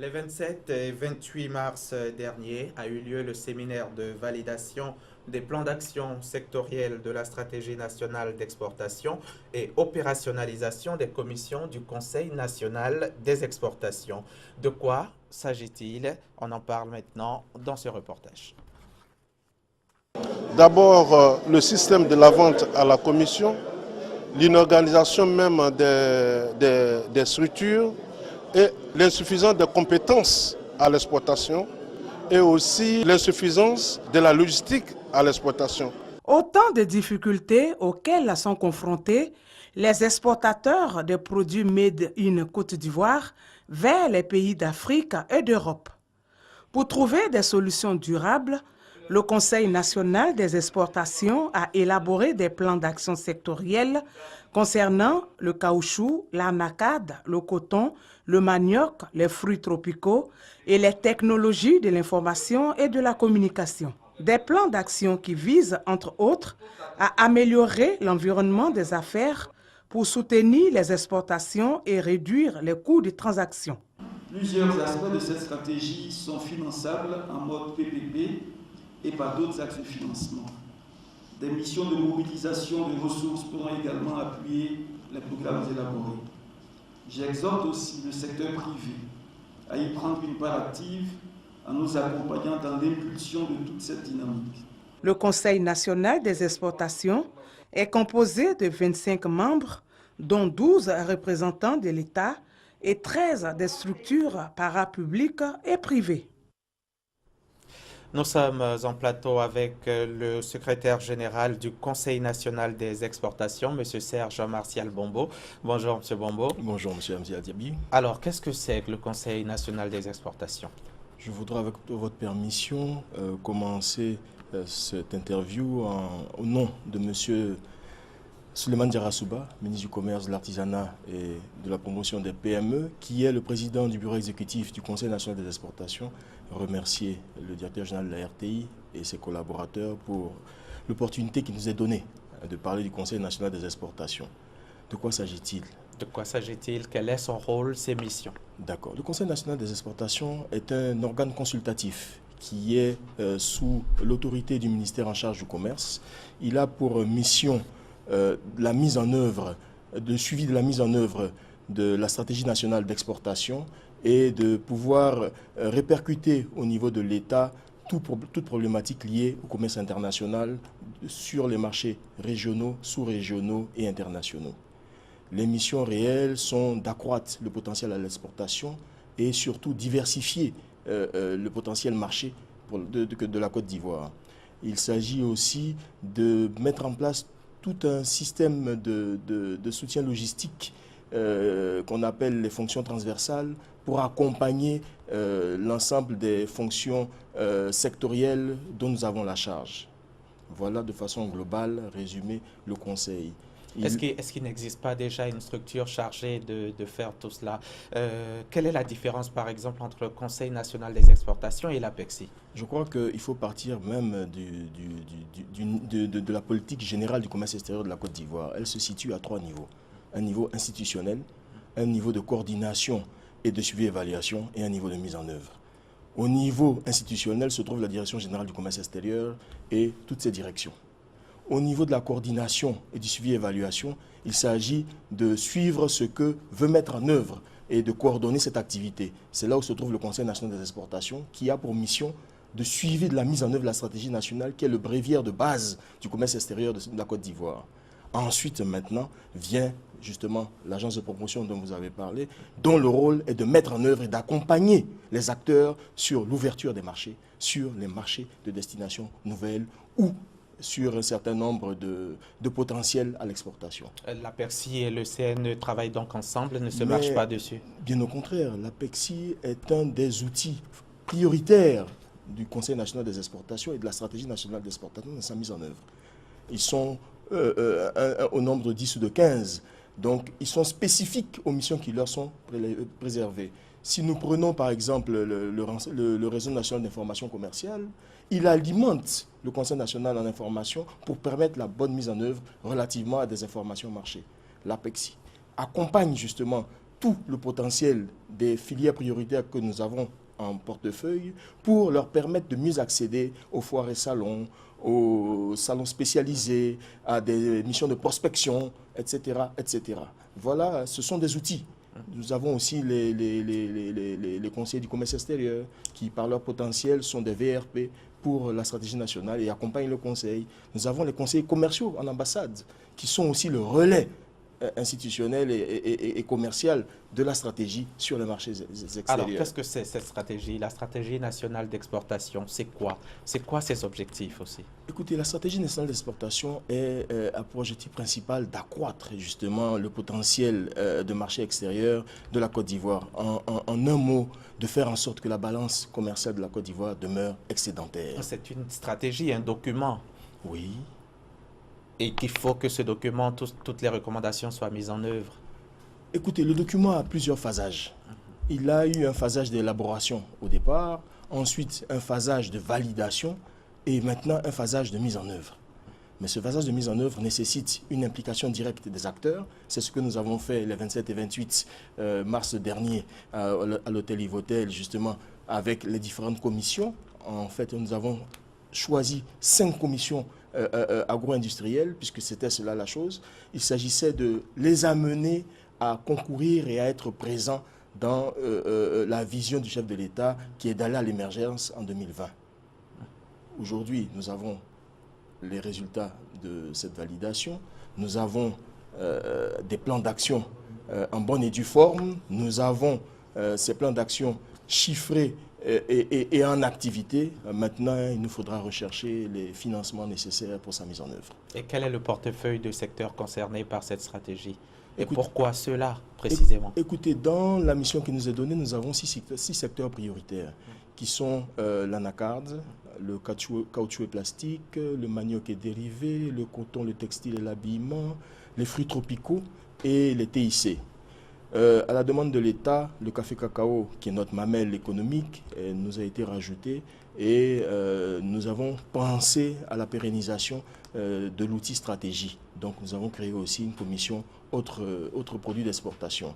Les 27 et 28 mars dernier a eu lieu le séminaire de validation des plans d'action sectoriels de la stratégie nationale d'exportation et opérationnalisation des commissions du Conseil national des exportations. De quoi s'agit-il? On en parle maintenant dans ce reportage. D'abord, le système de la vente à la commission, l'inorganisation même des structures et l'insuffisance des compétences à l'exploitation et aussi l'insuffisance de la logistique à l'exploitation. Autant de difficultés auxquelles sont confrontés les exportateurs de produits made in Côte d'Ivoire vers les pays d'Afrique et d'Europe. Pour trouver des solutions durables, le Conseil national des exportations a élaboré des plans d'action sectoriels concernant le caoutchouc, l'anacade, le coton, le manioc, les fruits tropicaux et les technologies de l'information et de la communication. Des plans d'action qui visent, entre autres, à améliorer l'environnement des affaires pour soutenir les exportations et réduire les coûts de transaction. Plusieurs aspects de cette stratégie sont finançables en mode PPP et par d'autres axes de financement. Des missions de mobilisation de ressources pourront également appuyer les programmes élaborés. J'exhorte aussi le secteur privé à y prendre une part active en nous accompagnant dans l'impulsion de toute cette dynamique. Le Conseil national des exportations est composé de 25 membres, dont 12 représentants de l'État et 13 des structures parapubliques et privées. Nous sommes en plateau avec le secrétaire général du Conseil national des exportations, M. Serge Martial Bombo. Bonjour, M. Bombo. Bonjour, M. Hamzi Diaby. Alors, qu'est-ce que c'est que le Conseil national des exportations? Je voudrais, avec votre permission, commencer cette interview au nom de M. Souleymane Diarra-Souba, ministre du Commerce, de l'Artisanat et de la Promotion des PME, qui est le président du bureau exécutif du Conseil national des exportations, remercier le directeur général de la RTI et ses collaborateurs pour l'opportunité qui nous est donnée de parler du Conseil national des exportations. De quoi s'agit-il? De quoi s'agit-il? Quel est son rôle, ses missions? D'accord. Le Conseil national des exportations est un organe consultatif qui est sous l'autorité du ministère en charge du commerce. Il a pour mission la mise en œuvre, le suivi de la mise en œuvre de la stratégie nationale d'exportation et de pouvoir répercuter au niveau de l'État toute problématique liée au commerce international sur les marchés régionaux, sous-régionaux et internationaux. Les missions réelles sont d'accroître le potentiel à l'exportation et surtout diversifier le potentiel marché de la Côte d'Ivoire. Il s'agit aussi de mettre en place tout un système de soutien logistique qu'on appelle les fonctions transversales pour accompagner l'ensemble des fonctions sectorielles dont nous avons la charge. Voilà de façon globale, résumé, le Conseil. Est-ce qu'il n'existe pas déjà une structure chargée de faire tout cela? Quelle est la différence, par exemple, entre le Conseil national des exportations et l'APEXI? Je crois qu'il faut partir même de la politique générale du commerce extérieur de la Côte d'Ivoire. Elle se situe à 3 niveaux. Un niveau institutionnel, un niveau de coordination et de suivi-évaluation et un niveau de mise en œuvre. Au niveau institutionnel se trouve la Direction générale du commerce extérieur et toutes ses directions. Au niveau de la coordination et du suivi-évaluation, il s'agit de suivre ce que veut mettre en œuvre et de coordonner cette activité. C'est là où se trouve le Conseil national des exportations qui a pour mission de suivi de la mise en œuvre de la stratégie nationale qui est le bréviaire de base du commerce extérieur de la Côte d'Ivoire. Ensuite, maintenant, vient justement l'agence de promotion dont vous avez parlé, dont le rôle est de mettre en œuvre et d'accompagner les acteurs sur l'ouverture des marchés, sur les marchés de destination nouvelles ou sur un certain nombre de potentiels à l'exportation. L'APEXI et le CNE travaillent donc ensemble, ne se marchent pas dessus? Bien au contraire, l'APEXI est un des outils prioritaires du Conseil national des exportations et de la stratégie nationale d'exportation dans sa mise en œuvre. Ils sont au nombre de 10 ou de 15, donc ils sont spécifiques aux missions qui leur sont préservées. Si nous prenons par exemple le réseau national d'information commerciale, il alimente le Conseil national en information pour permettre la bonne mise en œuvre relativement à des informations marché. L'APEXI accompagne justement tout le potentiel des filières prioritaires que nous avons en portefeuille pour leur permettre de mieux accéder aux foires et salons, aux salons spécialisés, à des missions de prospection, etc., etc. Voilà, ce sont des outils. Nous avons aussi les conseillers du commerce extérieur qui, par leur potentiel, sont des VRP pour la stratégie nationale et accompagnent le conseil. Nous avons les conseillers commerciaux en ambassade qui sont aussi le relais institutionnel et commercial de la stratégie sur les marchés extérieurs. Alors, qu'est-ce que c'est cette stratégie? La stratégie nationale d'exportation, c'est quoi? C'est quoi ses objectifs aussi? Écoutez, la stratégie nationale d'exportation a pour objectif principal d'accroître justement le potentiel de marché extérieur de la Côte d'Ivoire. En un mot, de faire en sorte que la balance commerciale de la Côte d'Ivoire demeure excédentaire. C'est une stratégie, un document. Oui. Et qu'il faut que ce document, toutes les recommandations soient mises en œuvre. Écoutez, le document a plusieurs phasages. Il a eu un phasage d'élaboration au départ, ensuite un phasage de validation et maintenant un phasage de mise en œuvre. Mais ce phasage de mise en œuvre nécessite une implication directe des acteurs. C'est ce que nous avons fait les 27 et 28 mars dernier à l'hôtel Ivotel, justement, avec les différentes commissions. En fait, nous avons choisi 5 commissions agro-industrielles, puisque c'était cela la chose. Il s'agissait de les amener à concourir et à être présents dans la vision du chef de l'État qui est d'aller à l'émergence en 2020. Aujourd'hui, nous avons les résultats de cette validation. Nous avons des plans d'action en bonne et due forme. Nous avons ces plans d'action chiffrés et en activité. Maintenant, il nous faudra rechercher les financements nécessaires pour sa mise en œuvre. Et quel est le portefeuille de secteurs concernés par cette stratégie? Et pourquoi cela, précisément? Écoutez, dans la mission qui nous est donnée, nous avons 6 secteurs prioritaires qui sont l'anacarde, le caoutchouc et plastique, le manioc et dérivé, le coton, le textile et l'habillement, les fruits tropicaux et les TIC. À la demande de l'État, le café cacao, qui est notre mamelle économique, nous a été rajouté et nous avons pensé à la pérennisation de l'outil stratégie. Donc nous avons créé aussi une commission autres produits d'exportation.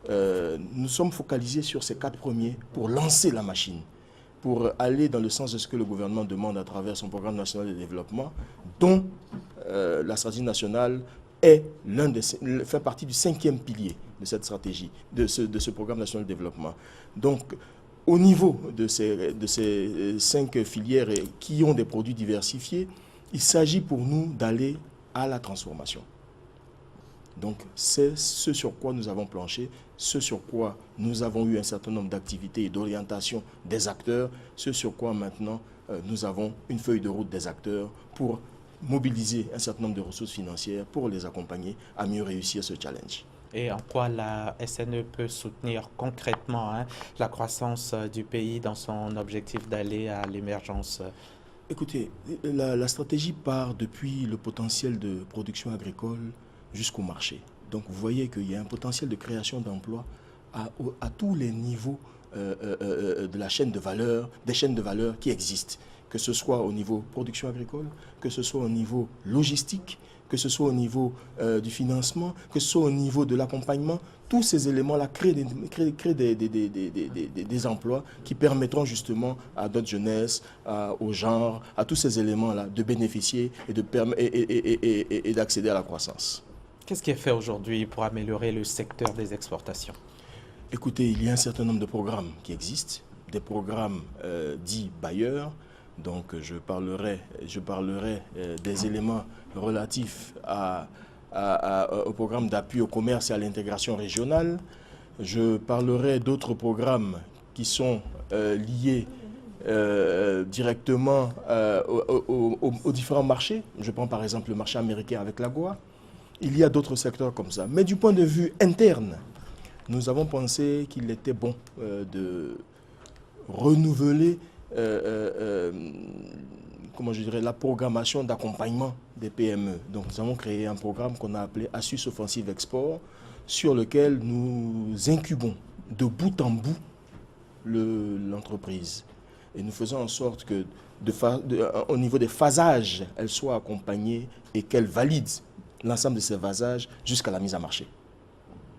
Nous sommes focalisés sur ces 4 premiers pour lancer la machine, pour aller dans le sens de ce que le gouvernement demande à travers son programme national de développement, dont la stratégie nationale fait partie du 5e pilier de cette stratégie, de ce programme national de développement. Donc, au niveau de ces 5 filières qui ont des produits diversifiés, il s'agit pour nous d'aller à la transformation. Donc, c'est ce sur quoi nous avons planché, ce sur quoi nous avons eu un certain nombre d'activités et d'orientation des acteurs, ce sur quoi maintenant nous avons une feuille de route des acteurs pour mobiliser un certain nombre de ressources financières pour les accompagner à mieux réussir ce challenge. Et en quoi la SNE peut soutenir concrètement la croissance du pays dans son objectif d'aller à l'émergence? Écoutez, la stratégie part depuis le potentiel de production agricole jusqu'au marché. Donc vous voyez qu'il y a un potentiel de création d'emplois à tous les niveaux de la chaîne de valeur, des chaînes de valeur qui existent, que ce soit au niveau production agricole, que ce soit au niveau logistique, que ce soit au niveau du financement, que ce soit au niveau de l'accompagnement. Tous ces éléments-là créent des emplois qui permettront justement à notre jeunesse, au genre, à tous ces éléments-là de bénéficier et d'accéder à la croissance. Qu'est-ce qui est fait aujourd'hui pour améliorer le secteur des exportations? Écoutez, il y a un certain nombre de programmes qui existent, des programmes dits bailleurs. Donc je parlerai des éléments relatifs au programme d'appui au commerce et à l'intégration régionale. Je parlerai d'autres programmes qui sont liés directement aux différents marchés. Je prends par exemple le marché américain avec l'AGOA. Il y a d'autres secteurs comme ça. Mais du point de vue interne, nous avons pensé qu'il était bon de renouveler la programmation d'accompagnement des PME. Donc nous avons créé un programme qu'on a appelé Asus Offensive Export, sur lequel nous incubons de bout en bout l'entreprise. Et nous faisons en sorte que au niveau des phasages, elle soit accompagnée et qu'elle valide l'ensemble de ces phasages jusqu'à la mise en marché.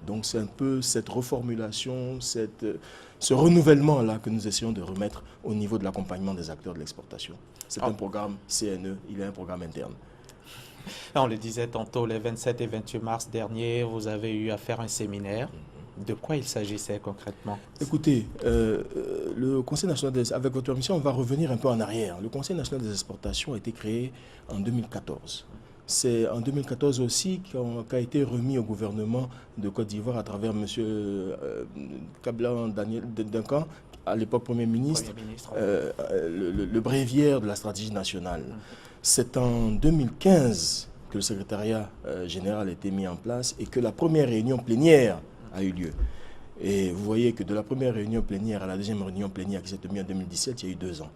Donc c'est un peu cette reformulation, ce renouvellement-là que nous essayons de remettre au niveau de l'accompagnement des acteurs de l'exportation. C'est un programme CNE, il est un programme interne. On le disait tantôt, les 27 et 28 mars dernier, vous avez eu à faire un séminaire. De quoi il s'agissait concrètement? Écoutez, le Conseil national avec votre permission, on va revenir un peu en arrière. Le Conseil national des exportations a été créé en 2014. C'est en 2014 aussi qu'a été remis au gouvernement de Côte d'Ivoire à travers M. Kablan Daniel Duncan, à l'époque Premier ministre, le bréviaire de la stratégie nationale. C'est en 2015 que le secrétariat général a été mis en place et que la première réunion plénière a eu lieu. Et vous voyez que de la première réunion plénière à la deuxième réunion plénière qui s'est tenue en 2017, il y a eu 2 ans.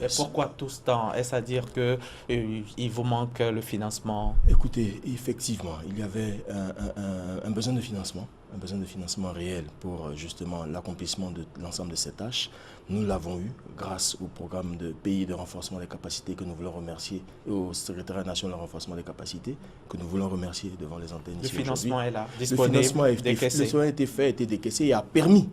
Et pourquoi tout ce temps? Est-ce à dire qu'il vous manque le financement? Écoutez, effectivement, il y avait un besoin de financement réel pour justement l'accomplissement de l'ensemble de ces tâches. Nous l'avons eu grâce au programme de pays de renforcement des capacités que nous voulons remercier, et au secrétariat national de renforcement des capacités que nous voulons remercier devant les antennes. Le financement est là, disponible, le financement a été fait, a été décaissé et a permis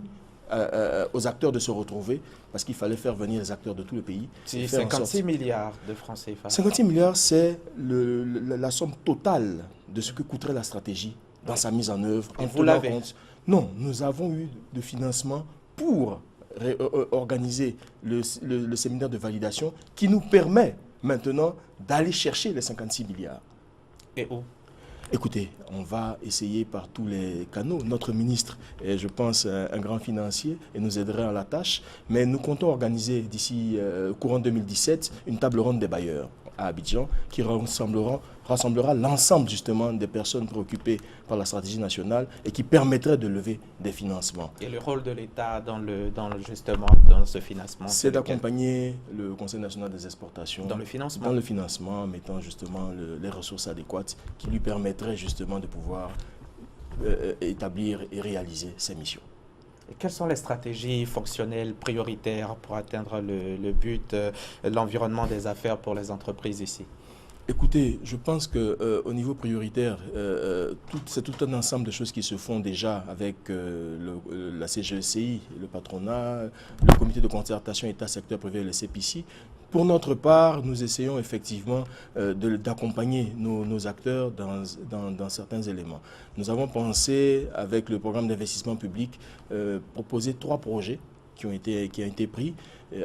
aux acteurs de se retrouver, parce qu'il fallait faire venir les acteurs de tout le pays. C'est 56 milliards de francs CFA. 56 milliards, c'est la somme totale de ce que coûterait la stratégie dans sa mise en œuvre. Et vous l'avez? Non, nous avons eu de financement pour organiser le séminaire de validation qui nous permet maintenant d'aller chercher les 56 milliards. Et où? Écoutez, on va essayer par tous les canaux. Notre ministre est, je pense, un grand financier et nous aiderait à la tâche. Mais nous comptons organiser d'ici courant 2017 une table ronde des bailleurs à Abidjan qui rassemblera l'ensemble justement des personnes préoccupées par la stratégie nationale et qui permettrait de lever des financements. Et le rôle de l'État justement dans ce financement? C'est d'accompagner le Conseil national des exportations dans le financement. Dans le financement, en mettant justement les ressources adéquates qui lui permettraient justement de pouvoir établir et réaliser ses missions. Et quelles sont les stratégies fonctionnelles prioritaires pour atteindre le but, l'environnement des affaires pour les entreprises ici? Écoutez, je pense qu'au niveau prioritaire, c'est tout un ensemble de choses qui se font déjà avec la CGECI, le patronat, le comité de concertation État, secteur privé et le CPC. Pour notre part, nous essayons effectivement d'accompagner nos acteurs dans certains éléments. Nous avons pensé, avec le programme d'investissement public, proposer 3 projets qui ont été pris,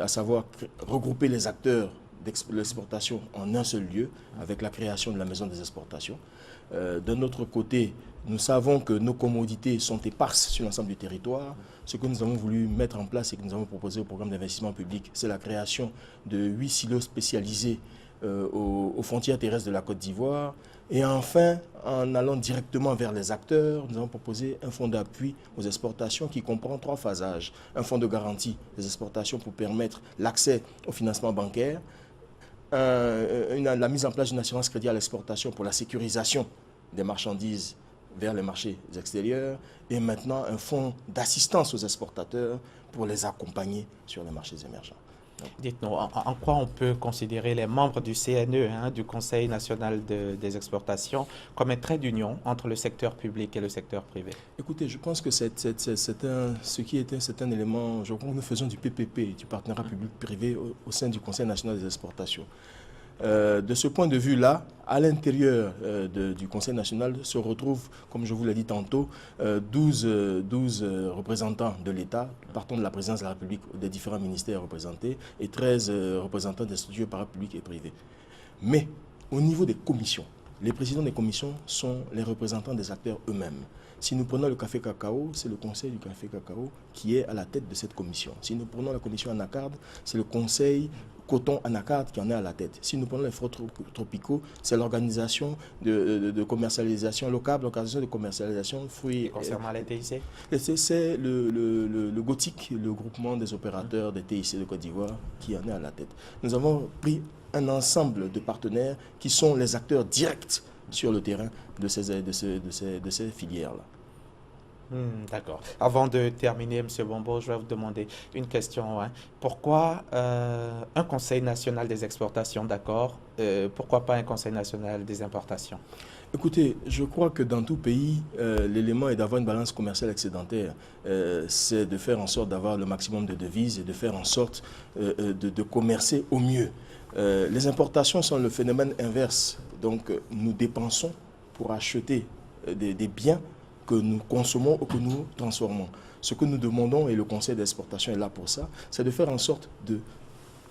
à savoir regrouper les acteurs de l'exportation en un seul lieu, avec la création de la maison des exportations. D'un autre côté, nous savons que nos commodités sont éparses sur l'ensemble du territoire. Ce que nous avons voulu mettre en place et que nous avons proposé au programme d'investissement public, c'est la création de 8 silos spécialisés aux frontières terrestres de la Côte d'Ivoire. Et enfin, en allant directement vers les acteurs, nous avons proposé un fonds d'appui aux exportations qui comprend 3 phasages. Un fonds de garantie des exportations pour permettre l'accès au financement bancaire, la mise en place d'une assurance crédit à l'exportation pour la sécurisation des marchandises vers les marchés extérieurs et maintenant un fonds d'assistance aux exportateurs pour les accompagner sur les marchés émergents. Dites-nous, en quoi on peut considérer les membres du CNE, du Conseil national des exportations, comme un trait d'union entre le secteur public et le secteur privé? Écoutez, je pense que c'est un élément, je crois que nous faisons du PPP, du partenariat public-privé au sein du Conseil national des exportations. De ce point de vue-là, à l'intérieur du Conseil national se retrouvent, comme je vous l'ai dit tantôt, 12 représentants de l'État, partant de la présidence de la République, des différents ministères représentés, et 13 représentants des structures parapubliques et privées. Mais au niveau des commissions, les présidents des commissions sont les représentants des acteurs eux-mêmes. Si nous prenons le café cacao, c'est le conseil du café cacao qui est à la tête de cette commission. Si nous prenons la commission Anacarde, c'est le conseil coton Anacarde qui en est à la tête. Si nous prenons les fruits tropicaux, c'est l'organisation de commercialisation locale, l'organisation de commercialisation fruits. Concernant les TIC? C'est le GOTIC, le groupement des opérateurs des TIC de Côte d'Ivoire, qui en est à la tête. Nous avons pris un ensemble de partenaires qui sont les acteurs directs sur le terrain de ces filières-là. D'accord. Avant de terminer, M. Bombo, je vais vous demander une question. Pourquoi un Conseil national des exportations, d'accord? Pourquoi pas un Conseil national des importations? Écoutez, je crois que dans tout pays, l'élément est d'avoir une balance commerciale excédentaire. C'est de faire en sorte d'avoir le maximum de devises et de faire en sorte de commercer au mieux. Les importations sont le phénomène inverse. Donc, nous dépensons pour acheter des biens que nous consommons ou que nous transformons. Ce que nous demandons, et le Conseil d'exportation est là pour ça, c'est de faire en sorte de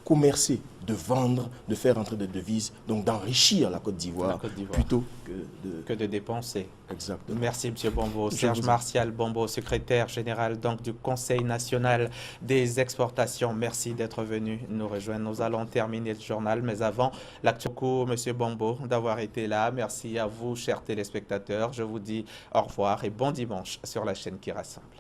commercer, de vendre, de faire entrer des devises, donc d'enrichir la Côte d'Ivoire plutôt que de dépenser. Exactement. Merci M. Bombo. Serge Martial Bombo, secrétaire général donc, du Conseil national des exportations. Merci d'être venu nous rejoindre. Nous allons terminer le journal, mais avant, l'actu M. Bombo d'avoir été là. Merci à vous, chers téléspectateurs. Je vous dis au revoir et bon dimanche sur la chaîne qui rassemble.